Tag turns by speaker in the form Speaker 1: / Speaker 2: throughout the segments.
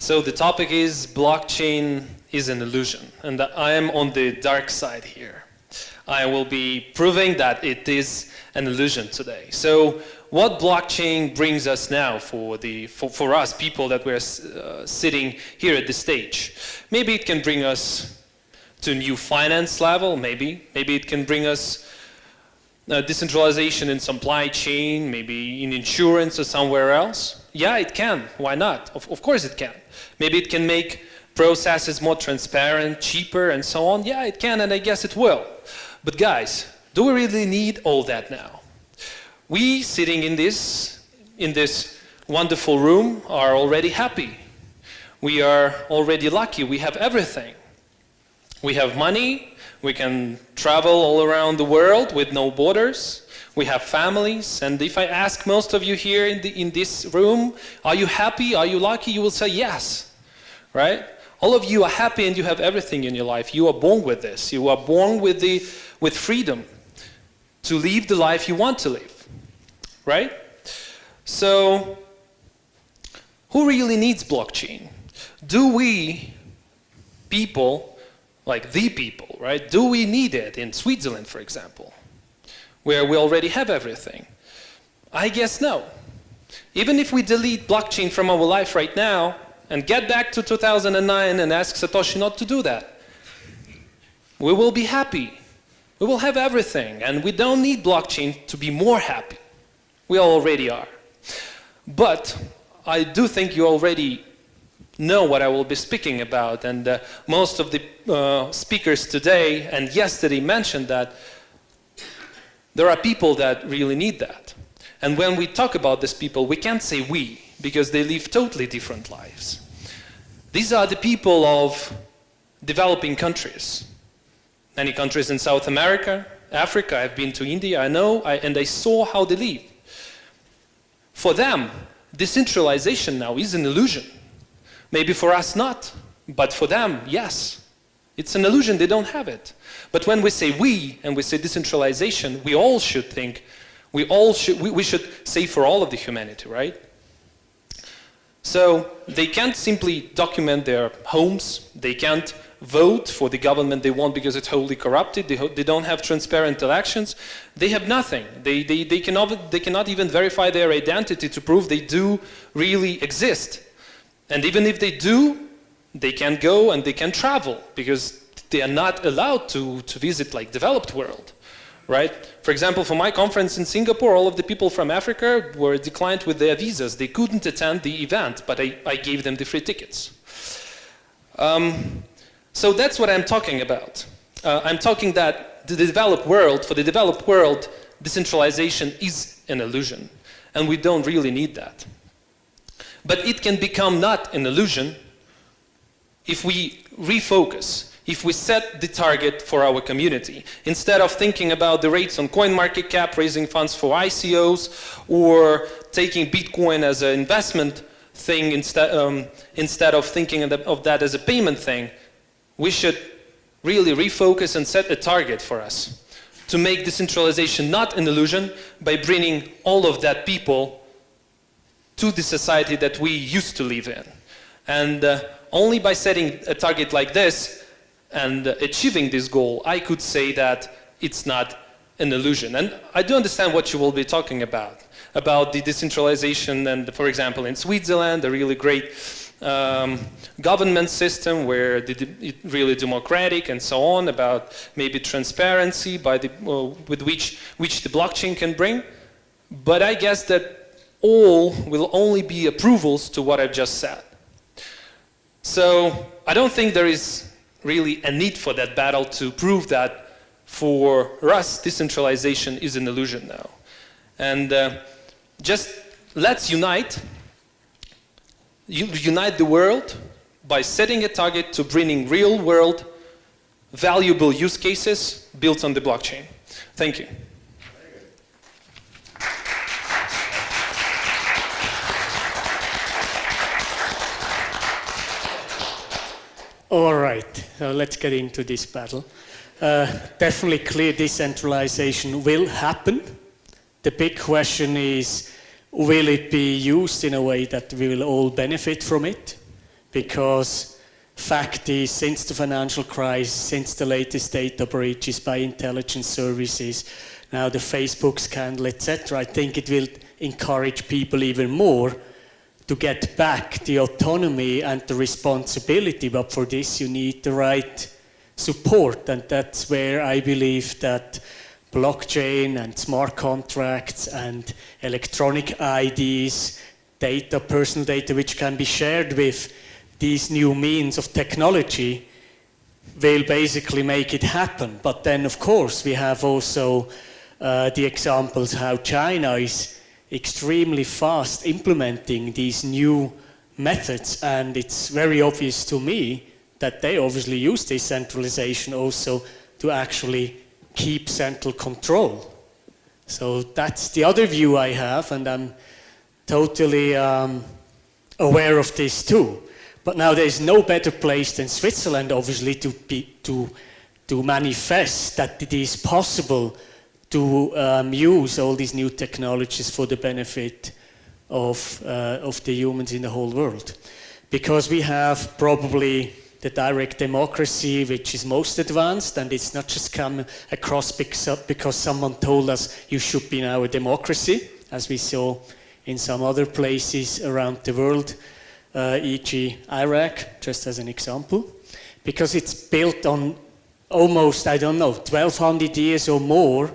Speaker 1: So the topic is blockchain is an illusion, and I am on the dark side here. I will be proving that it is an illusion today. So what blockchain brings us now for us people that we're sitting here at the stage? Maybe it can bring us to a new finance level, maybe it can bring us decentralization in supply chain, maybe in insurance or somewhere else. Yeah, it can. Why not? Of course it can. Maybe it can make processes more transparent, cheaper, and so on. Yeah, it can, and I guess it will. But guys, do we really need all that now? We sitting in this wonderful room are already happy. We are already lucky. We have everything. We have money. We can travel all around the world with no borders. We have families. And if I ask most of you here in this room, are you happy? Are you lucky? You will say yes, right? All of you are happy and you have everything in your life. You are born with this. You are born with freedom to live the life you want to live, right? So who really needs blockchain? Do we people, like the people, right? Do we need it in Switzerland, for example, where we already have everything? I guess no. Even if we delete blockchain from our life right now and get back to 2009 and ask Satoshi not to do that, we will be happy. We will have everything, and we don't need blockchain to be more happy. We already are. But I do think you already know what I will be speaking about, and most of the speakers today and yesterday mentioned that there are people that really need that. And when we talk about these people, we can't say we, because they live totally different lives. These are the people of developing countries. Many countries in South America, Africa. I've been to India, I know, and I saw how they live. For them, decentralization now is an illusion. Maybe for us not, but for them, yes. It's an illusion, they don't have it. But when we say we, and we say decentralization, we all should think, we should say for all of the humanity, right? So they can't simply document their homes, they can't vote for the government they want because it's wholly corrupted, they don't have transparent elections, they have nothing. They cannot even verify their identity to prove they do really exist. And even if they do, they can go and they can travel because they are not allowed to visit like developed world, right? For example, for my conference in Singapore, all of the people from Africa were declined with their visas. They couldn't attend the event, but I gave them the free tickets. So that's what I'm talking about. I'm talking that for the developed world, decentralization is an illusion, and we don't really need that. But it can become not an illusion if we refocus, if we set the target for our community. Instead of thinking about the rates on CoinMarketCap, raising funds for ICOs, or taking Bitcoin as an investment thing instead of thinking of that as a payment thing, we should really refocus and set a target for us to make decentralization not an illusion by bringing all of that people to the society that we used to live in. And only by setting a target like this and achieving this goal, I could say that it's not an illusion. And I do understand what you will be talking about the decentralization and, for example, in Switzerland, a really great government system where it's really democratic and so on, about maybe transparency with which the blockchain can bring. But I guess that all will only be approvals to what I've just said. So I don't think there is really a need for that battle to prove that for us decentralization is an illusion now. And just let's unite the world by setting a target to bringing real world valuable use cases built on the blockchain. Thank you.
Speaker 2: All right, let's get into this battle. Definitely clear decentralization will happen. The big question is, will it be used in a way that we will all benefit from it? because fact is, since the financial crisis, since the latest data breaches by intelligence services, now the Facebook scandal, etc., I think it will encourage people even more to get back the autonomy and the responsibility, but for this you need the right support, and that's where I believe that blockchain and smart contracts and electronic IDs, data, personal data, which can be shared with these new means of technology, will basically make it happen. But then, of course, we have also the examples how China is extremely fast implementing these new methods, and it's very obvious to me that they obviously use decentralization also to actually keep central control. So that's the other view I have, and I'm totally aware of this too. But now there's no better place than Switzerland, obviously, to manifest that it is possible to use all these new technologies for the benefit of the humans in the whole world. Because we have probably the direct democracy which is most advanced, and it's not just come across because someone told us you should be now a democracy, as we saw in some other places around the world, e.g. Iraq, just as an example, because it's built on almost, I don't know, 1200 years or more.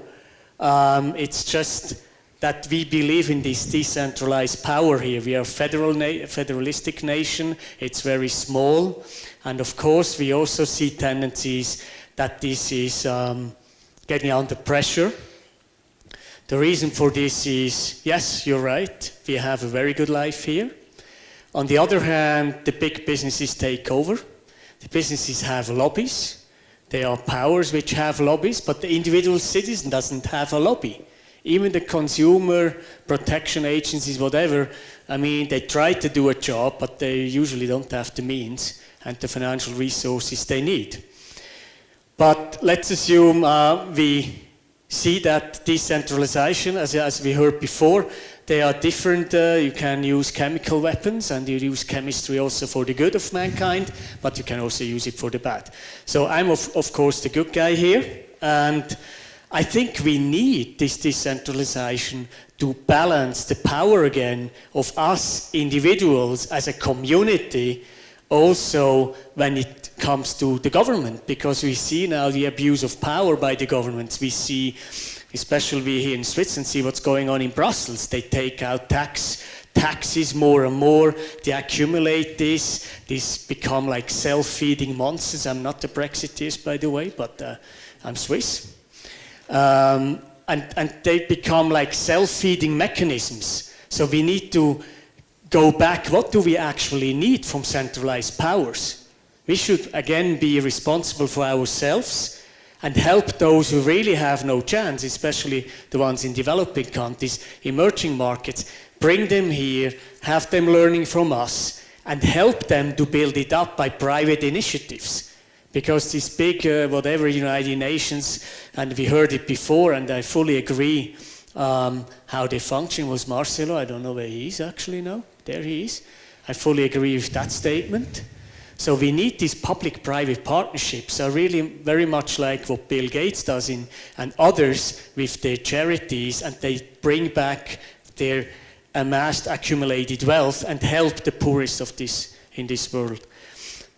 Speaker 2: It's just that we believe in this decentralized power here. We are a federalistic nation, it's very small, and of course we also see tendencies that this is getting under pressure. The reason for this is, yes, you're right, we have a very good life here. On the other hand, the big businesses take over. The businesses have lobbies. There are powers which have lobbies, but the individual citizen doesn't have a lobby. Even the consumer protection agencies, whatever, I mean, they try to do a job, but they usually don't have the means and the financial resources they need. But let's assume we see that decentralization, as we heard before, they are different. You can use chemical weapons, and you use chemistry also for the good of mankind, but you can also use it for the bad. So I'm of course the good guy here, and I think we need this decentralization to balance the power again of us individuals as a community, also when it comes to the government, because we see now the abuse of power by the governments. We see, especially we here in Switzerland, see what's going on in Brussels. They take out taxes more and more, they accumulate these become like self-feeding monsters. I'm not a Brexiteer, by the way, but I'm Swiss. And they become like self-feeding mechanisms. So we need to go back, what do we actually need from centralized powers? We should again be responsible for ourselves and help those who really have no chance, especially the ones in developing countries, emerging markets, bring them here, have them learning from us, and help them to build it up by private initiatives. Because these big, whatever, United Nations, and we heard it before, and I fully agree how they function. Was Marcelo, I don't know where he is actually now, there he is. I fully agree with that statement. So we need these public-private partnerships, are really very much like what Bill Gates does and others with their charities, and they bring back their amassed accumulated wealth and help the poorest of in this world.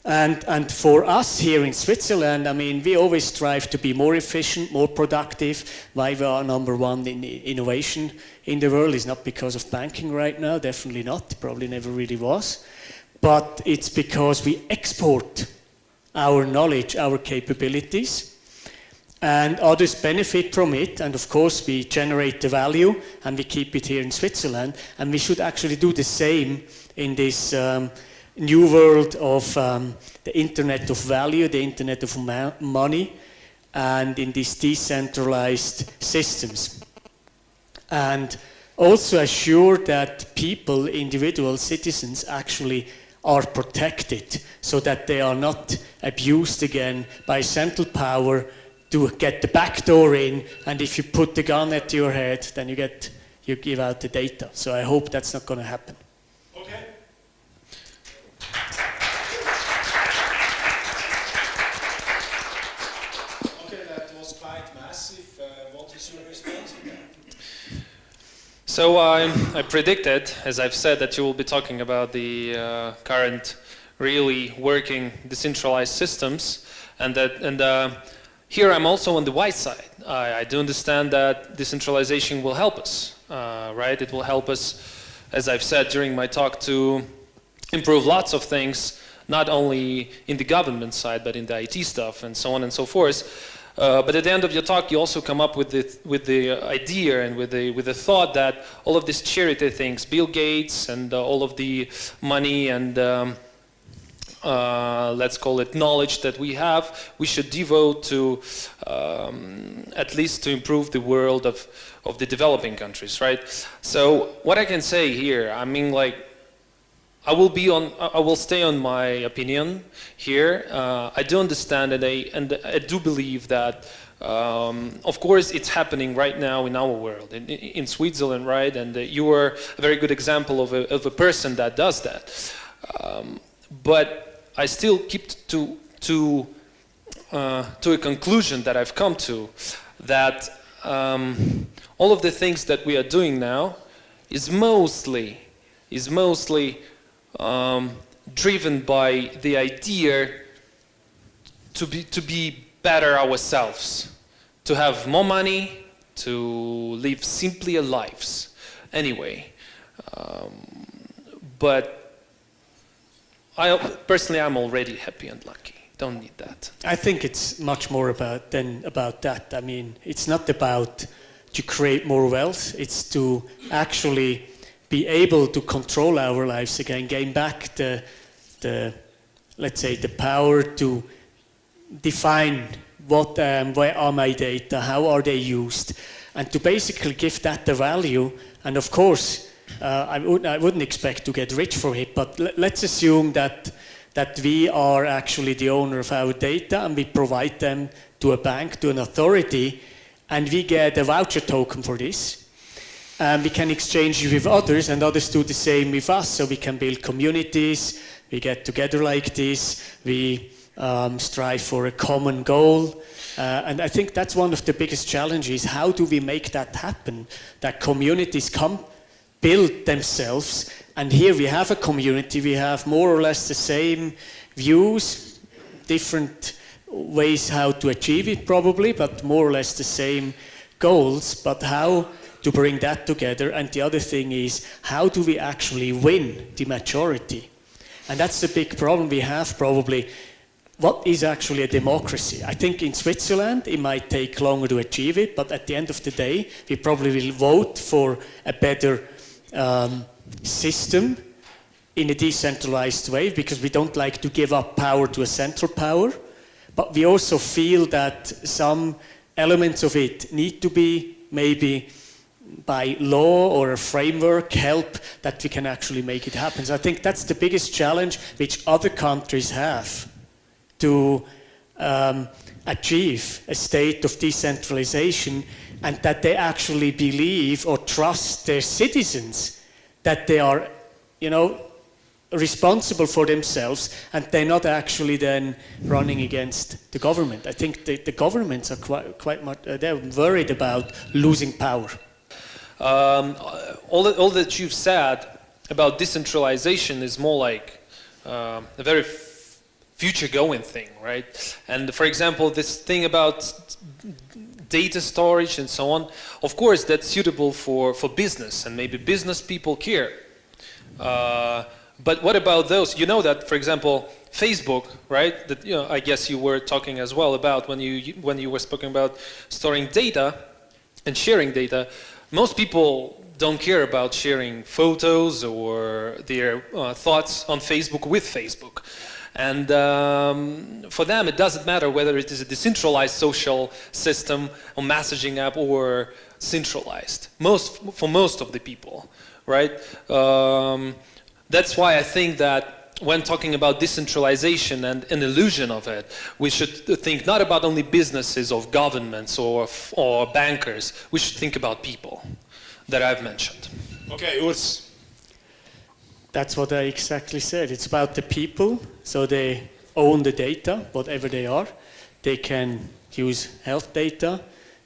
Speaker 2: And for us here in Switzerland, I mean, we always strive to be more efficient, more productive. Why we are number one in innovation in the world is not because of banking right now, definitely not, probably never really was. But it's because we export our knowledge, our capabilities, and others benefit from it, and of course we generate the value and we keep it here in Switzerland, and we should actually do the same in this new world of the internet of value, the internet of money, and in these decentralized systems. And also assure that people, individual citizens, actually are protected so that they are not abused again by central power to get the back door in, and if you put the gun at your head, then you give out the data. So I hope that's not going to happen.
Speaker 1: Okay. So I predicted, as I've said, that you will be talking about the current really working decentralized systems, and here I'm also on the white side. I do understand that decentralization will help us, right? It will help us, as I've said during my talk, to improve lots of things, not only in the government side, but in the IT stuff and so on and so forth. But at the end of your talk, you also come up with the idea and with the thought that all of these charity things, Bill Gates and all of the money and let's call it knowledge that we have, we should devote to at least to improve the world of the developing countries, right? So what I can say here, I mean, like, I will stay on my opinion here. I do understand and I do believe that of course it's happening right now in our world, in Switzerland, right? And you are a very good example of a person that does that. But I still keep to a conclusion that I've come to, that all of the things that we are doing now is mostly driven by the idea to be better ourselves, to have more money, to live simpler lives. Anyway, but personally, I'm already happy and lucky. Don't need that.
Speaker 2: I think it's much more about that. I mean, it's not about to create more wealth. It's to actually be able to control our lives again, gain back the let's say, the power to define where are my data, how are they used, and to basically give that the value. And of course, I wouldn't expect to get rich for it, but let's assume that we are actually the owner of our data and we provide them to a bank, to an authority, and we get a voucher token for this. We can exchange it with others, and others do the same with us, so we can build communities, we get together like this, we strive for a common goal. And I think that's one of the biggest challenges. How do we make that happen? That communities build themselves, and here we have a community, we have more or less the same views, different ways how to achieve it probably, but more or less the same goals, but how to bring that together. And the other thing is, how do we actually win the majority? And that's the big problem we have probably. What is actually a democracy? I think in Switzerland it might take longer to achieve it, but at the end of the day we probably will vote for a better system in a decentralized way, because we don't like to give up power to a central power, but we also feel that some elements of it need to be maybe by law or a framework help that we can actually make it happen. So I think that's the biggest challenge which other countries have, to achieve a state of decentralization, and that they actually believe or trust their citizens that they are, responsible for themselves, and they're not actually then running against the government. I think the governments are quite much, they're worried about losing power.
Speaker 1: All that you've said about decentralization is more like a very future-going thing, right? And for example, this thing about data storage and so on, of course, that's suitable for business, and maybe business people care. But what about those? You know that, for example, Facebook, right? That, I guess you were talking as well about when you were speaking about storing data and sharing data. Most people don't care about sharing photos or their thoughts on Facebook with Facebook. And for them, it doesn't matter whether it is a decentralized social system or messaging app or centralized. For most of the people, right? That's why I think that when talking about decentralization and an illusion of it, we should think not about only businesses or governments or bankers. We should think about people that I've mentioned.
Speaker 3: Okay, Urs.
Speaker 2: That's what I exactly said. It's about the people, so they own the data, whatever they are. They can use health data,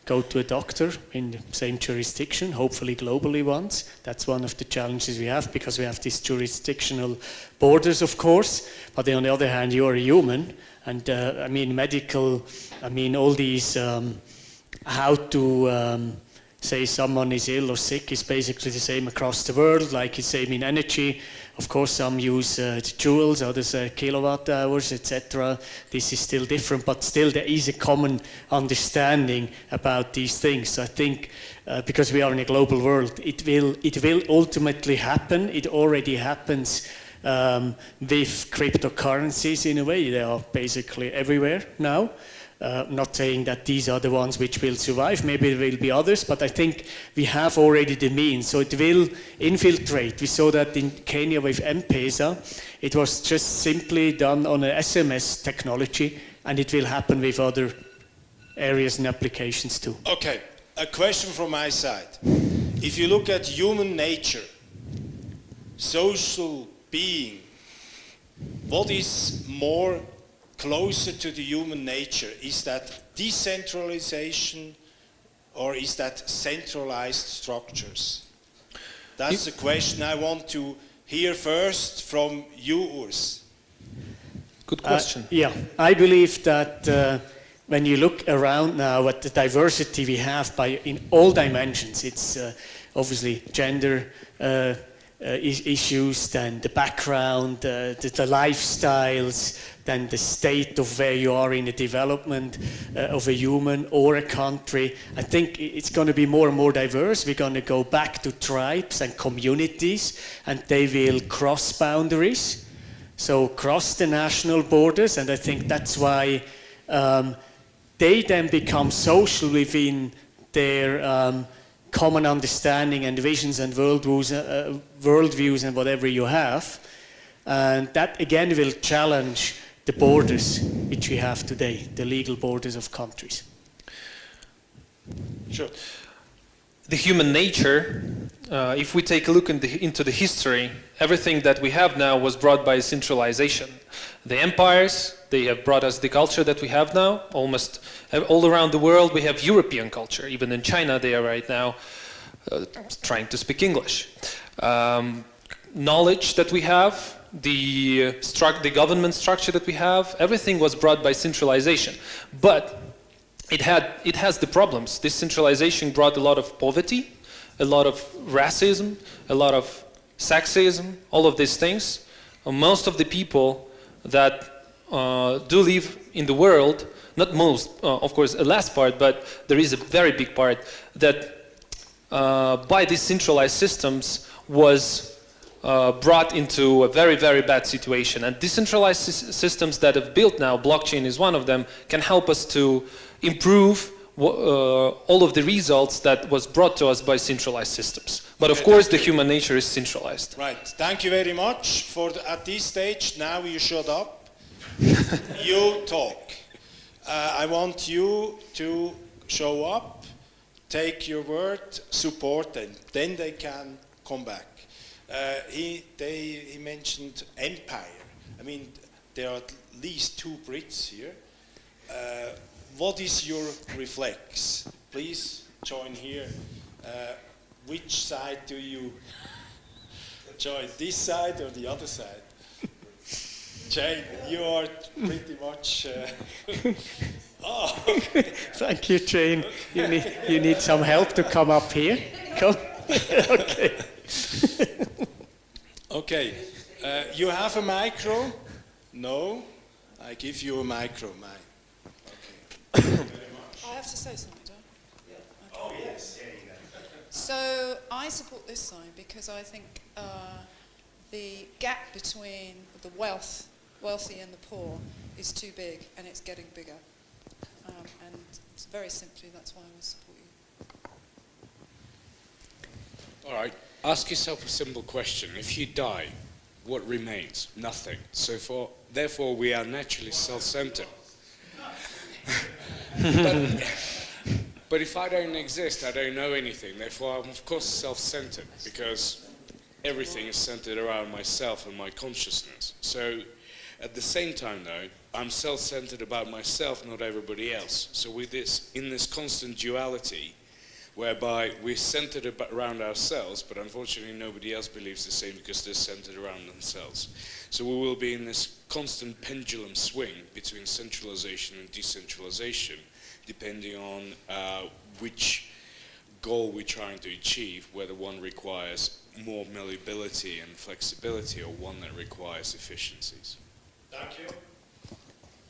Speaker 2: go to a doctor in the same jurisdiction, hopefully globally once. That's one of the challenges we have, because we have these jurisdictional borders, of course. But on the other hand, you're a human. And I mean, medical, I mean, all these, how to say someone is ill or sick is basically the same across the world, like it's same in energy. Of course, some use joules, others kilowatt hours, etc. This is still different, but still there is a common understanding about these things. I think because we are in a global world, it will ultimately happen. It already happens with cryptocurrencies in a way. They are basically everywhere now. Not saying that these are the ones which will survive, maybe there will be others, but I think we have already the means, so it will infiltrate. We saw that in Kenya with M-Pesa. It was just simply done on an SMS technology, and it will happen with other areas and applications too.
Speaker 3: Okay, a question from my side. If you look at human nature, social being, what is more closer to the human nature? Is that decentralization or is that centralized structures? That's the question I want to hear first from you, Urs.
Speaker 1: Good question.
Speaker 2: Yeah, I believe that when you look around now at the diversity we have in all dimensions, it's obviously gender issues, then the background, the lifestyles, then the state of where you are in the development of a human or a country. I think it's going to be more and more diverse. We're going to go back to tribes and communities, and they will cross boundaries, so cross the national borders, and I think that's why they then become social within their common understanding and visions and worldviews and whatever you have. And that again will challenge the borders which we have today, the legal borders of countries.
Speaker 3: Sure.
Speaker 1: The human nature, if we take a look into the history, everything that we have now was brought by centralization. The empires, they have brought us the culture that we have now. Almost all around the world we have European culture. Even in China they are right now trying to speak English. Knowledge that we have, the government structure that we have, everything was brought by centralization. But it has the problems. This centralization brought a lot of poverty, a lot of racism, a lot of sexism, all of these things. Most of the people that do live in the world, not most, of course, a last part, but there is a very big part that by these centralized systems was brought into a very, very bad situation. And decentralized systems that have built now, blockchain is one of them, can help us to improve all of the results that was brought to us by centralized systems. But of course, the human nature is centralized.
Speaker 3: Right. Thank you very much. At this stage, now you shut up. You talk. I want you to show up, take your word, support them. Then they can come back. He mentioned empire. I mean, there are at least 2 Brits here. What is your reflex? Please join here. Which side do you join? This side or the other side? Jane, you are pretty much... Oh, okay.
Speaker 2: Thank you, Jane. You need some help to come up here. Come. Okay.
Speaker 3: Okay. You have a micro? No? I give you a micro, mine. Okay.
Speaker 4: I have to say something, don't I?
Speaker 3: Yeah. Okay. Oh, yes. There you go.
Speaker 4: So I support this sign because I think the gap between the wealthy and the poor is too big, and it's getting bigger. And very simply, that's why I would support you.
Speaker 5: All right. Ask yourself a simple question. If you die, what remains? Nothing. So therefore, we are naturally self-centered. But if I don't exist, I don't know anything. Therefore, I'm of course self-centered because everything is centered around myself and my consciousness. So At the same time, though, I'm self-centered about myself, not everybody else. So with this, in this constant duality, whereby we're centered around ourselves, but unfortunately nobody else believes the same because they're centered around themselves. So we will be in this constant pendulum swing between centralization and decentralization, depending on which goal we're trying to achieve, whether one requires more malleability and flexibility or one that requires efficiencies.
Speaker 3: Thank you.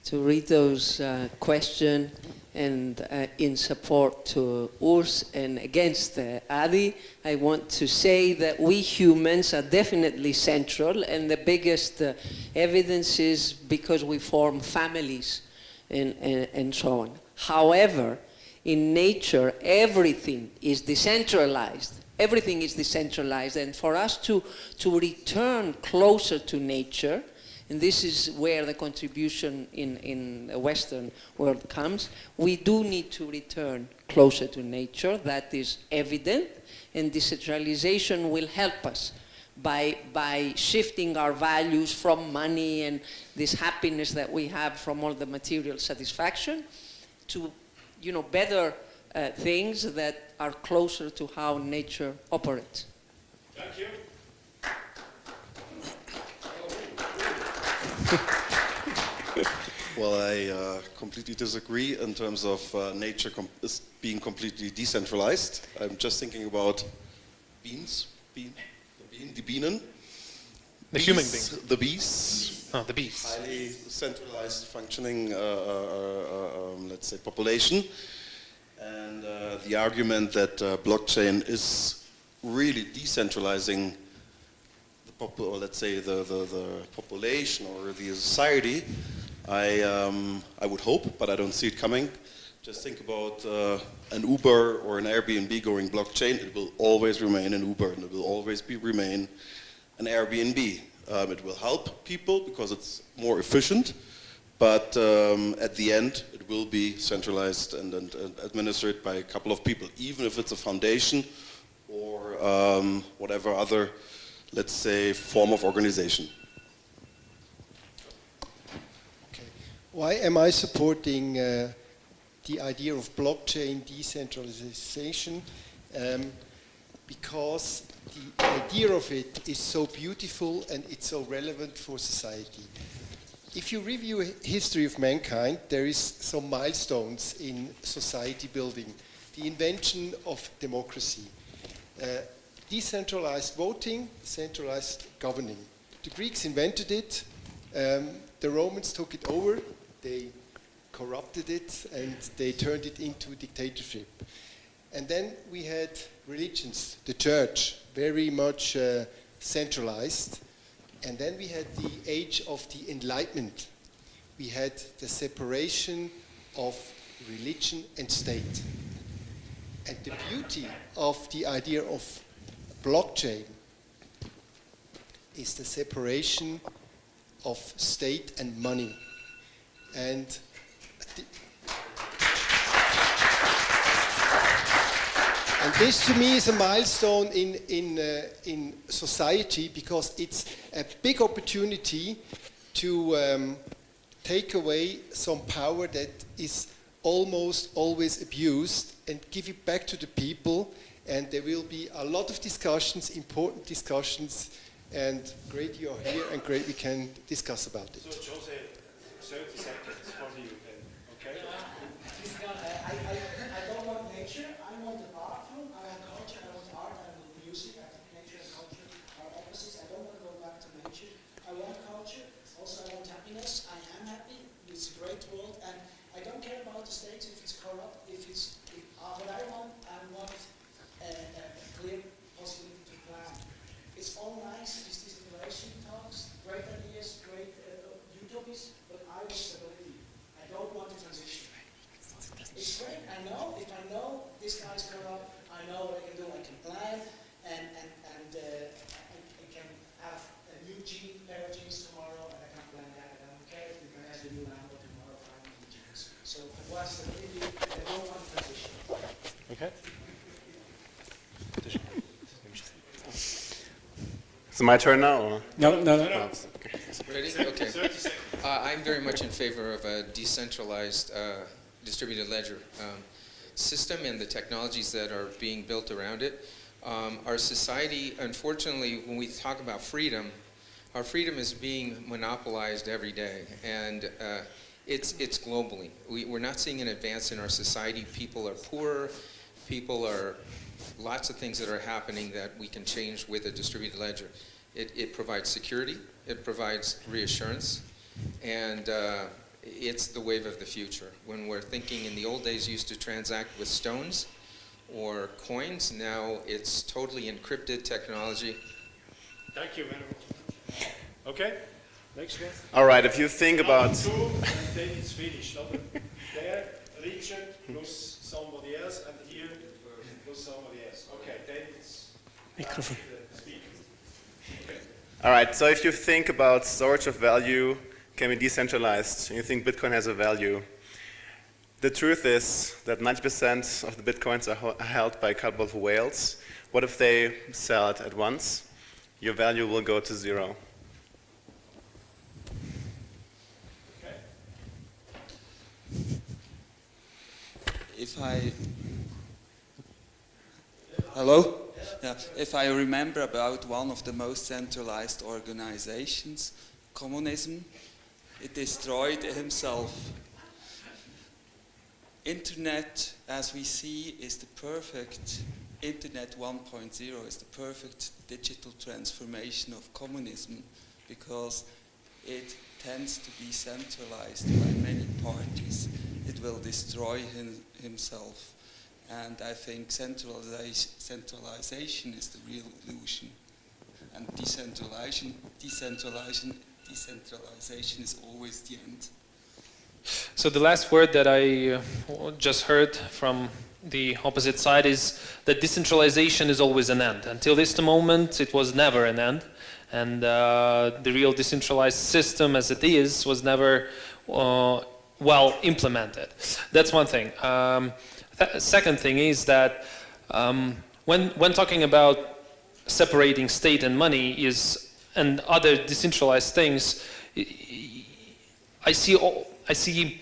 Speaker 6: To read those questions and in support to Urs and against Addy, I want to say that we humans are definitely central, and the biggest evidence is because we form families and so on. However, in nature, everything is decentralized. Everything is decentralized, and for us to return closer to nature, and this is where the contribution in the Western world comes, we do need to return closer to nature. That is evident, and decentralization will help us by shifting our values from money and this happiness that we have from all the material satisfaction to, you know, better things that are closer to how nature operates.
Speaker 3: Thank you.
Speaker 7: Well, I completely disagree in terms of nature being completely decentralized. I'm just thinking about beans, the Bienen.
Speaker 1: The human being.
Speaker 7: The bees.
Speaker 1: Oh, the bees.
Speaker 7: Highly centralized functioning, let's say, population. And the argument that blockchain is really decentralizing or let's say the population or the society, I would hope, but I don't see it coming. Just think about an Uber or an Airbnb going blockchain. It will always remain an Uber, and it will always remain an Airbnb. It will help people because it's more efficient, but at the end it will be centralized and administered by a couple of people, even if it's a foundation or whatever other, let's say, form of organization.
Speaker 8: Okay. Why am I supporting the idea of blockchain decentralization? Because the idea of it is so beautiful and it's so relevant for society. If you review history of mankind, there is some milestones in society building. The invention of democracy. Decentralized voting, centralized governing. The Greeks invented it, the Romans took it over, they corrupted it, and they turned it into dictatorship. And then we had religions, the church, very much centralized. And then we had the age of the Enlightenment. We had the separation of religion and state. And the beauty of the idea of blockchain is the separation of state and money. And this to me is a milestone in society because it's a big opportunity to take away some power that is almost always abused and give it back to the people. And there will be a lot of discussions, important discussions, and great you're here and great we can discuss about it.
Speaker 3: So Jose, 30 seconds for you then, okay?
Speaker 9: I don't want nature, I want an art form, I want culture, I want art, I want music. I think nature and culture are opposites. I don't want to go back to nature. I want culture, also I want happiness. I am happy, it's a great world, and I don't care about the state if it's corrupt, what I want a clear possibility to plan. It's all nice, these decentralization talks, great ideas, great utopias, but I want stability. I don't want a transition. It's great, I know, if I know this guy's corrupt, I know what I can do. I can plan and I can have a new pair of jeans tomorrow, and I can plan that. I don't care if we can have a new Lambo tomorrow, if I have new jeans. So I want stability, I don't want a transition.
Speaker 10: Okay. Is it my turn now? Or?
Speaker 2: No.
Speaker 10: Okay.
Speaker 5: Ready? Okay.
Speaker 3: 30 seconds.
Speaker 10: I'm very much in favor of a decentralized distributed ledger system and the technologies that are being built around it. Our society, unfortunately, when we talk about freedom, our freedom is being monopolized every day, and it's globally. We're not seeing an advance in our society. People are poorer, lots of things that are happening that we can change with a distributed ledger. It provides security, it provides reassurance, and it's the wave of the future. When we're thinking in the old days you used to transact with stones or coins, now it's totally encrypted technology.
Speaker 3: Thank you very much. Okay, next one.
Speaker 11: All right, if you think about...
Speaker 3: Two, and then it's finished. There, Richard plus somebody else, and here plus somebody else. Okay, then it's...
Speaker 2: Microphone.
Speaker 3: Okay.
Speaker 11: All right, so if you think about storage of value can be decentralized, and you think Bitcoin has a value, the truth is that 90% of the Bitcoins are held by a couple of whales. What if they sell it at once? Your value will go to zero.
Speaker 3: Okay.
Speaker 12: Hello? Yeah. If I remember about one of the most centralized organizations, communism, it destroyed himself. Internet, as we see, is the perfect, Internet 1.0 is the perfect digital transformation of communism, because it tends to be centralized by many parties. It will destroy himself. And I think centralization is the real illusion. And decentralization is always the end.
Speaker 1: So the last word that I just heard from the opposite side is that decentralization is always an end. Until this moment, it was never an end. And the real decentralized system as it is was never well implemented. That's one thing. Second thing is that when talking about separating state and money and other decentralized things, I see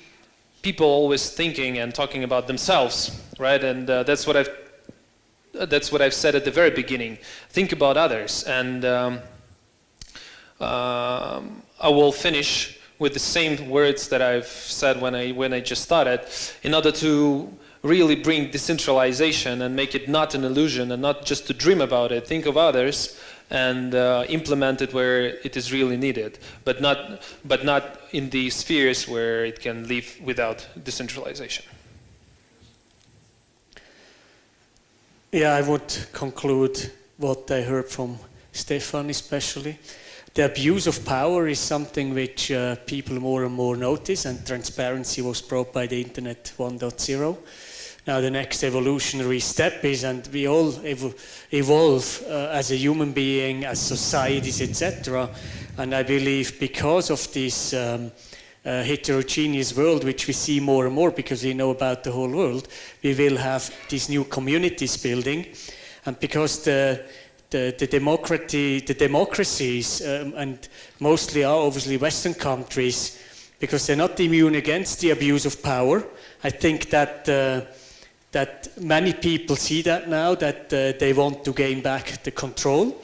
Speaker 1: people always thinking and talking about themselves, right? And that's what I've said at the very beginning. Think about others, and I will finish with the same words that I've said when I just started, in order to really bring decentralization and make it not an illusion and not just to dream about it. Think of others and implement it where it is really needed, but not in the spheres where it can live without decentralization.
Speaker 2: Yeah, I would conclude what I heard from Stefan especially. The abuse of power is something which people more and more notice, and transparency was brought by the Internet 1.0. Now the next evolutionary step is, and we all evolve as a human being, as societies, etc. And I believe because of this heterogeneous world, which we see more and more because we know about the whole world, we will have these new communities building. And because the democracies, and mostly are obviously Western countries, because they're not immune against the abuse of power, I think that that many people see that now, that they want to gain back the control.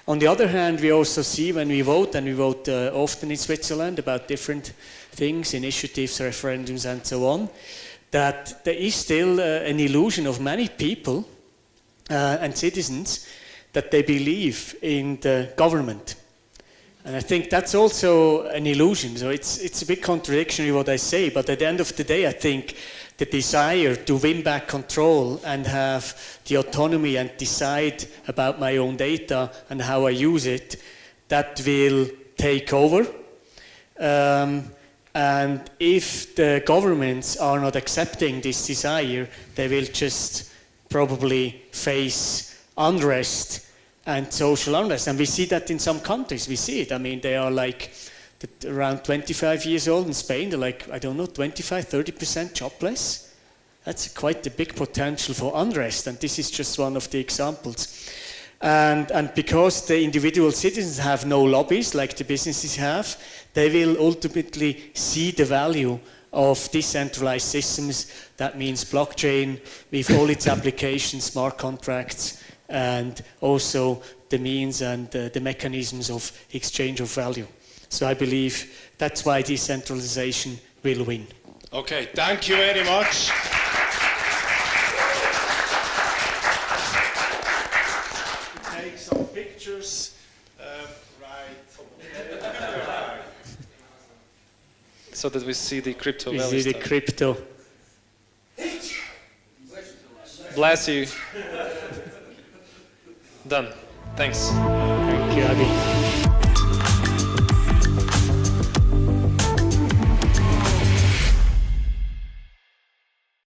Speaker 2: On the other hand, we also see when we vote, and we vote often in Switzerland about different things, initiatives, referendums, and so on, that there is still an illusion of many people and citizens that they believe in the government. And I think that's also an illusion. So it's a bit contradictory what I say, but at the end of the day, I think the desire to win back control and have the autonomy and decide about my own data and how I use it, that will take over. And if the governments are not accepting this desire, they will just probably face unrest and social unrest. And we see that in some countries. We see it. I mean, they are like around 25 years old in Spain. They're like, I don't know, 25, 30% jobless. That's quite a big potential for unrest. And this is just one of the examples. And because the individual citizens have no lobbies like the businesses have, they will ultimately see the value of decentralized systems. That means blockchain with all its applications, smart contracts, and also the means and the mechanisms of exchange of value. So I believe that's why decentralization will win.
Speaker 3: Okay, thank you very much. Take some pictures. Right.
Speaker 1: So that we see the crypto
Speaker 2: We
Speaker 1: value
Speaker 2: see the
Speaker 1: stuff.
Speaker 2: crypto.
Speaker 1: Bless you. Done. Thanks.
Speaker 2: Thank you, Addy.